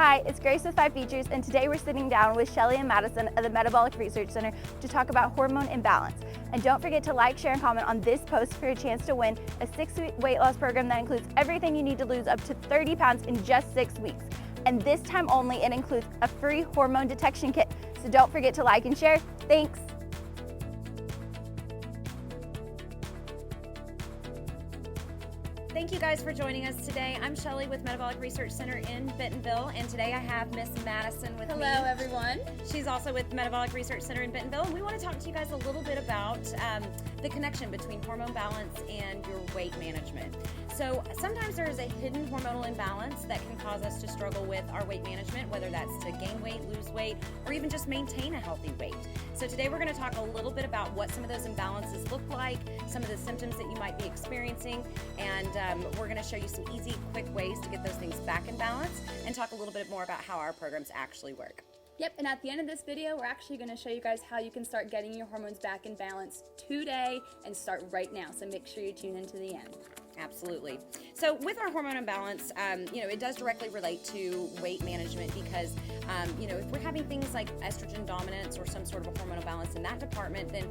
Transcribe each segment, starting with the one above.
Hi, it's Grace with 5Features, and today we're sitting down with Shelly and Madison at the Metabolic Research Center to talk about hormone imbalance. And don't forget to like, share, and comment on this post for a chance to win a 6-week weight loss program that includes everything you need to lose up to 30 pounds in just 6 weeks. And this time only, it includes a free hormone detection kit. So don't forget to like and share. Thanks. Thank you guys for joining us today. I'm Shelly with Metabolic Research Center in Bentonville, and today I have Miss Madison with me. Hello, everyone. She's also with Metabolic Research Center in Bentonville, and we want to talk to you guys a little bit about the connection between hormone balance and your weight management. So sometimes there is a hidden hormonal imbalance that can cause us to struggle with our weight management, whether that's to gain weight, lose weight, or even just maintain a healthy weight. So today we're going to talk a little bit about what some of those imbalances look like, some of the symptoms that you might be experiencing, and we're going to show you some easy, quick ways to get those things back in balance and talk a little bit more about how our programs actually work. Yep, and at the end of this video, we're actually going to show you guys how you can start getting your hormones back in balance today and start right now. So make sure you tune in to the end. Absolutely. So with our hormone imbalance, it does directly relate to weight management because, if we're having things like estrogen dominance or some sort of a hormonal balance in that department, then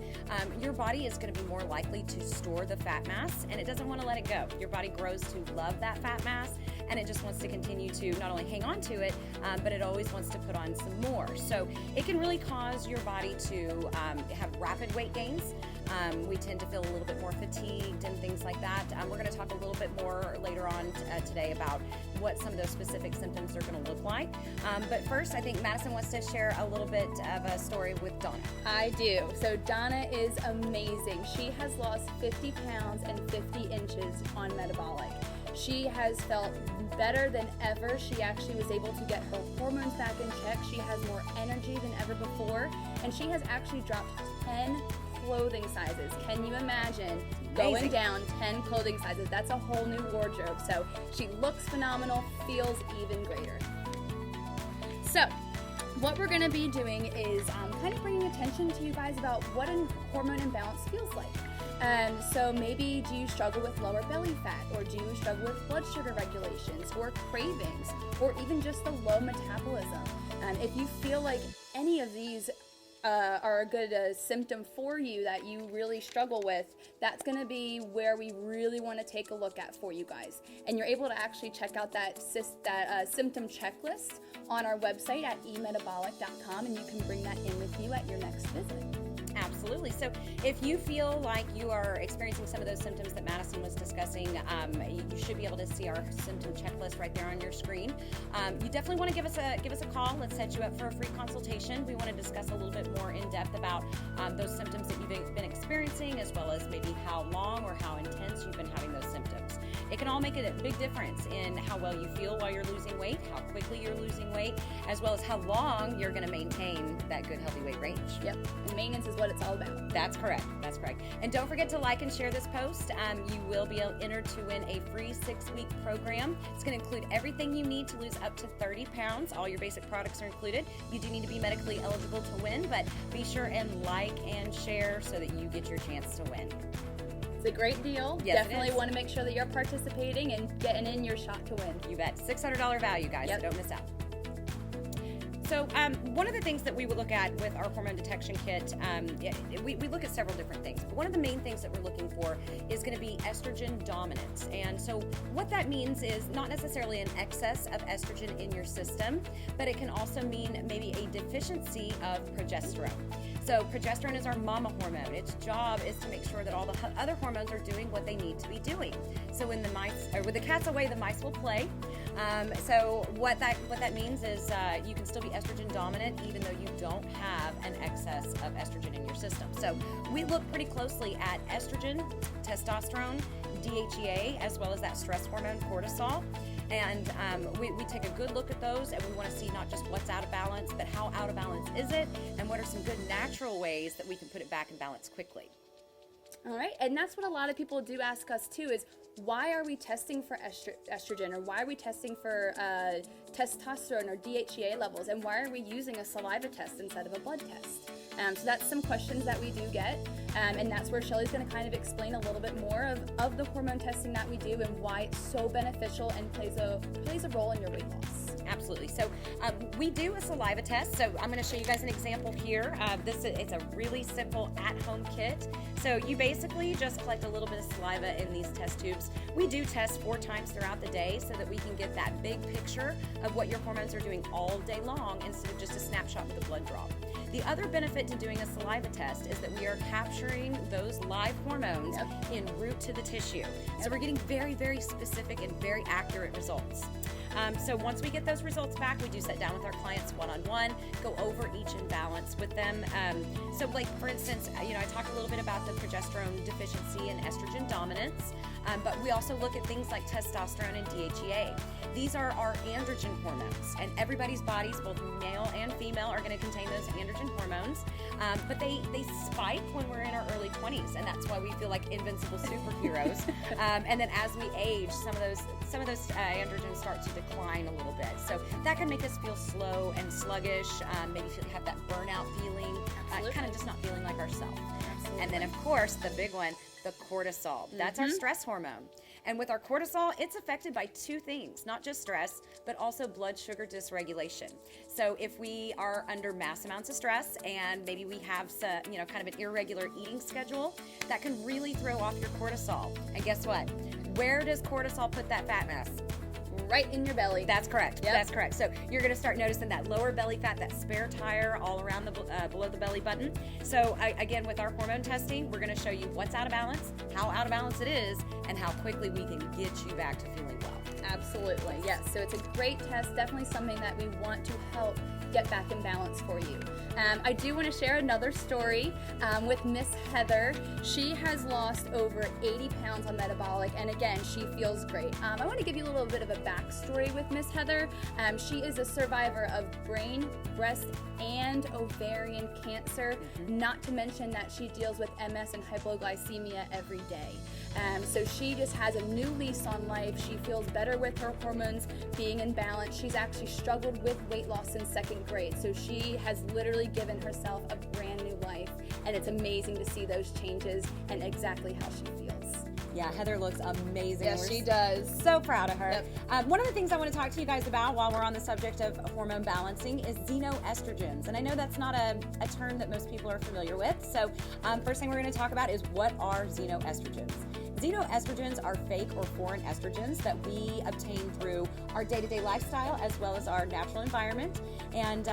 your body is going to be more likely to store the fat mass, and it doesn't want to let it go. Your body grows to love that fat mass, and it just wants to continue to not only hang on to it, but it always wants to put on some more. So it can really cause your body to have rapid weight gains. We tend to feel a little bit more fatigued and things like that. We're going to talk a little bit more later on today about what some of those specific symptoms are going to look like. But first, I think Madison wants to share a little bit of a story with Donna. I do. So Donna is amazing. She has lost 50 pounds and 50 inches on metabolic. She has felt better than ever. She actually was able to get her hormones back in check. She has more energy than ever before, and she has actually dropped 10 clothing sizes. Can you imagine going down 10 clothing sizes? That's a whole new wardrobe. So she looks phenomenal, feels even greater. So what we're going to be doing is kind of bringing attention to you guys about what a hormone imbalance feels like. So maybe do you struggle with lower belly fat, or do you struggle with blood sugar regulations or cravings, or even just the low metabolism? If you feel like any of these are a good symptom for you that you really struggle with, that's going to be where we really want to take a look at for you guys. And you're able to actually check out that symptom checklist on our website at emetabolic.com, and you can bring that in with you at your next visit. Absolutely. So if you feel like you are experiencing some of those symptoms that Madison was discussing, you should be able to see our symptom checklist right there on your screen. You definitely want to give us a call. Let's set you up for a free consultation. We want to discuss a little bit more in depth about those symptoms that you've been experiencing, as well as maybe how long or how intense you've been having those symptoms. It can all make a big difference in how well you feel while you're losing weight, how quickly you're losing weight, as well as how long you're going to maintain that good healthy weight range. Yep, and maintenance is what it's all about. That's correct. That's correct. And don't forget to like and share this post. You will be entered to win a free 6-week program. It's going to include everything you need to lose up to 30 pounds. All your basic products are included. You do need to be medically eligible to win, but be sure and like and share so that you get your chance to win. It's a great deal. Yes, definitely want to make sure that you're participating and getting in your shot to win. You bet. $600 value, guys, so don't miss out. So one of the things that we would look at with our hormone detection kit, we look at several different things. But one of the main things that we're looking for is going to be estrogen dominance. And so what that means is not necessarily an excess of estrogen in your system, but it can also mean maybe a deficiency of progesterone. So progesterone is our mama hormone. Its job is to make sure that all the other hormones are doing what they need to be doing. So when with the cat's away, the mice will play. So what that means is you can still be estrogen dominant even though you don't have an excess of estrogen in your system. So we look pretty closely at estrogen, testosterone, DHEA, as well as that stress hormone cortisol. And we take a good look at those, and we want to see not just what's out of balance, but how out of balance is it, and what are some good natural ways that we can put it back in balance quickly. All right, and that's what a lot of people do ask us too, is why are we testing for estrogen, or why are we testing for testosterone or DHEA levels, and why are we using a saliva test instead of a blood test? So that's some questions that we do get, and that's where Shelly's going to kind of explain a little bit more of the hormone testing that we do and why it's so beneficial and plays a role in your weight loss. Absolutely. absolutely. So we do a saliva test. So I'm going to show you guys an example here. It's a really simple at-home kit. So you basically just collect a little bit of saliva in these test tubes. We do test 4 times throughout the day so that we can get that big picture of what your hormones are doing all day long instead of just a snapshot with a blood draw. The other benefit to doing a saliva test is that we are capturing those live hormones en route to the tissue. So we're getting very, very specific and very accurate results. So once we get those results back, we do sit down with our clients one-on-one, go over each imbalance with them. So like, for instance, I talked a little bit about the progesterone deficiency and estrogen dominance, but we also look at things like testosterone and DHEA. These are our androgen hormones, and everybody's bodies, both male and female, are going to contain those androgen hormones, but they spike when we're in our early 20s, and that's why we feel like invincible superheroes. And then as we age, some of those androgens start to decline a little bit. So that can make us feel slow and sluggish, maybe have that burnout feeling, kind of just not feeling like ourselves. And then, of course, the big one, the cortisol. That's our stress hormone. And with our cortisol, it's affected by 2 things, not just stress, but also blood sugar dysregulation. So if we are under mass amounts of stress and maybe we have some, kind of an irregular eating schedule, that can really throw off your cortisol. And guess what? Where does cortisol put that fat mass? Right in your belly. That's correct. Yep. That's correct. So you're going to start noticing that lower belly fat, that spare tire all around the below the belly button. So again, with our hormone testing, we're going to show you what's out of balance, how out of balance it is, and how quickly we can get you back to feeling well. Absolutely, yes. So it's a great test, definitely something that we want to help get back in balance for you. I do want to share another story with Miss Heather. She has lost over 80 pounds on metabolic, and again, she feels great. I want to give you a little bit of a backstory with Miss Heather. She is a survivor of brain, breast, and ovarian cancer, not to mention that she deals with MS and hypoglycemia every day. So she just has a new lease on life. She feels better with her hormones being in balance. She's actually struggled with weight loss since 2nd grade. So she has literally given herself a brand new life. And it's amazing to see those changes and exactly how she feels. Yeah, Heather looks amazing. Yes, she does. So proud of her. Yep. One of the things I want to talk to you guys about while we're on the subject of hormone balancing is xenoestrogens. And I know that's not a term that most people are familiar with. So first thing we're going to talk about is what are xenoestrogens. Xenoestrogens are fake or foreign estrogens that we obtain through our day-to-day lifestyle as well as our natural environment. And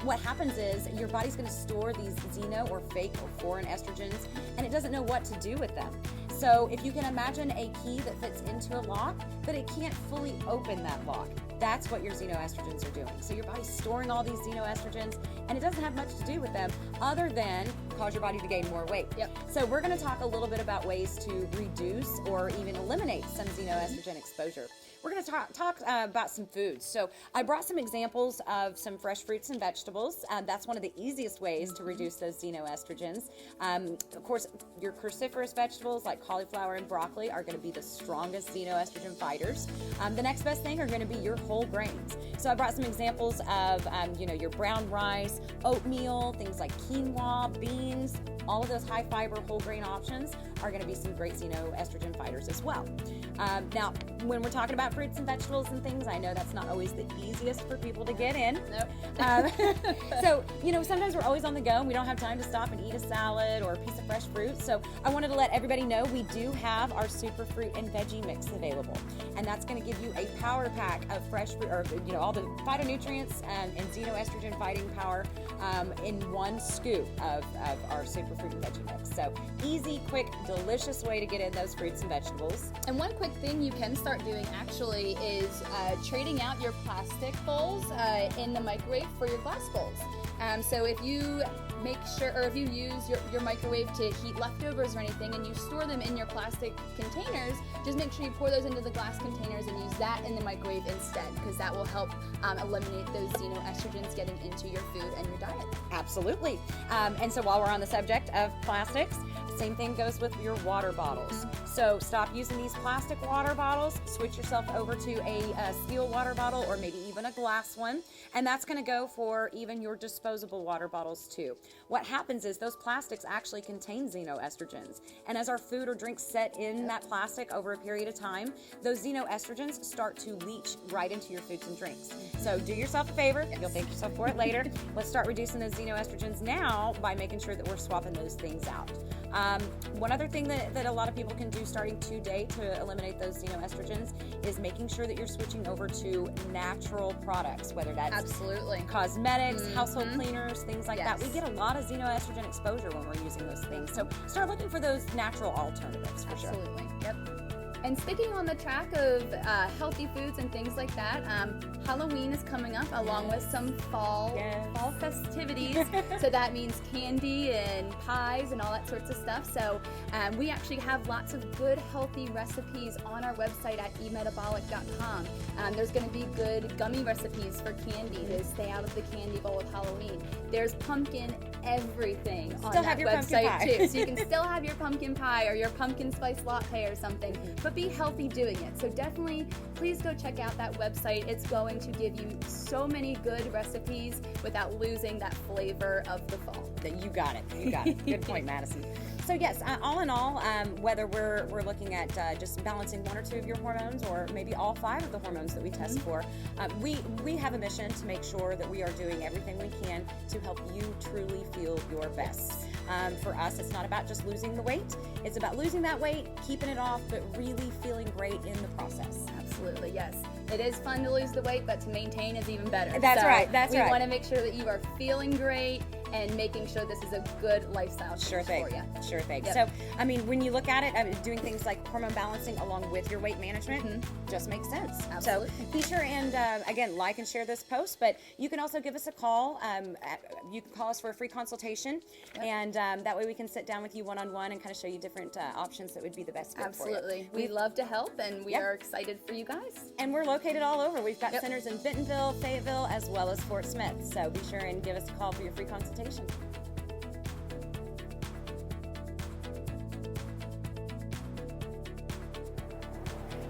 what happens is your body's going to store these xeno or fake or foreign estrogens, and it doesn't know what to do with them. So if you can imagine a key that fits into a lock, but it can't fully open that lock, that's what your xenoestrogens are doing. So your body's storing all these xenoestrogens, and it doesn't have much to do with them other than cause your body to gain more weight. Yep. So we're going to talk a little bit about ways to reduce or even eliminate some xenoestrogen exposure. We're going to talk about some foods. So I brought some examples of some fresh fruits and vegetables. That's one of the easiest ways to reduce those xenoestrogens. Of course, your cruciferous vegetables like cauliflower and broccoli are going to be the strongest xenoestrogen fighters. The next best thing are going to be your whole grains. So I brought some examples of, your brown rice, oatmeal, things like quinoa, beans. All of those high fiber whole grain options are going to be some great xenoestrogen fighters as well. Now, when we're talking about fruits and vegetables and things, I know that's not always the easiest for people to get in. Nope. So, sometimes we're always on the go and we don't have time to stop and eat a salad or a piece of fresh fruit. So I wanted to let everybody know we do have our super fruit and veggie mix available. And that's going to give you a power pack of fresh fruit, or all the phytonutrients and xenoestrogen fighting power in one scoop of our super fruit and veggie mix. So easy, quick, delicious way to get in those fruits and vegetables. And one quick thing you can start doing actually is trading out your plastic bowls in the microwave for your glass bowls. So if you make sure, or if you use your microwave to heat leftovers or anything and you store them in your plastic containers, just make sure you pour those into the glass containers and use that in the microwave instead, because that will help eliminate those xenoestrogens getting into your food and your diet. Absolutely. And so while we're on the subject of plastics, Same thing goes with your water bottles. So stop using these plastic water bottles, switch yourself over to a steel water bottle or maybe even a glass one. And that's gonna go for even your disposable water bottles too. What happens is those plastics actually contain xenoestrogens. And as our food or drinks set in that plastic over a period of time, those xenoestrogens start to leach right into your foods and drinks. So do yourself a favor, you'll thank yourself for it later. Let's start reducing those xenoestrogens now by making sure that we're swapping those things out. One other thing that a lot of people can do starting today to eliminate those xenoestrogens is making sure that you're switching over to natural products, whether that's Absolutely. cosmetics, household cleaners, things like that. We get a lot of xenoestrogen exposure when we're using those things. So start looking for those natural alternatives for sure. Absolutely. Yep. And sticking on the track of healthy foods and things like that, Halloween is coming up along with some fall festivities. So that means candy and pies and all that sorts of stuff. So we actually have lots of good healthy recipes on our website at emetabolic.com. There's going to be good gummy recipes for candy to stay out of the candy bowl of Halloween. There's pumpkin everything on that website too. So you can still have your pumpkin pie or your pumpkin spice latte or something, but be healthy doing it. So definitely, please go check out that website. It's going to give you so many good recipes without losing that flavor of the fall. You got it. You got it. Good point, Madison. So yes, all in all, whether we're looking at just balancing one or two of your hormones, or maybe all 5 of the hormones that we test for, we have a mission to make sure that we are doing everything we can to help you truly feel your best. For us, it's not about just losing the weight. It's about losing that weight, keeping it off, but really feeling great in the process. Absolutely, yes. It is fun to lose the weight, but to maintain is even better. That's right. We want to make sure that you are feeling great and making sure this is a good lifestyle change for you. Sure thing. Yep. So, I mean, when you look at it, doing things like hormone balancing along with your weight management just makes sense. Absolutely. So be sure and, again, like and share this post, but you can also give us a call. You can call us for a free consultation, and that way we can sit down with you one-on-one and kind of show you different options that would be the best fit for you. Absolutely. We love to help, and we are excited for you guys. And we're located all over. We've got centers in Bentonville, Fayetteville, as well as Fort Smith. So be sure and give us a call for your free consultation.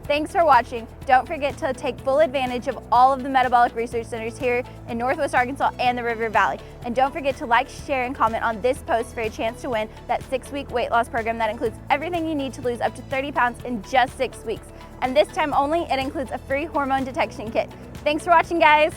Thanks for watching. Don't forget to take full advantage of all of the metabolic research centers here in Northwest Arkansas and the River Valley. And don't forget to like, share, and comment on this post for a chance to win that 6-week weight loss program that includes everything you need to lose up to 30 pounds in just 6 weeks. And this time only, it includes a free hormone detection kit. Thanks for watching, guys.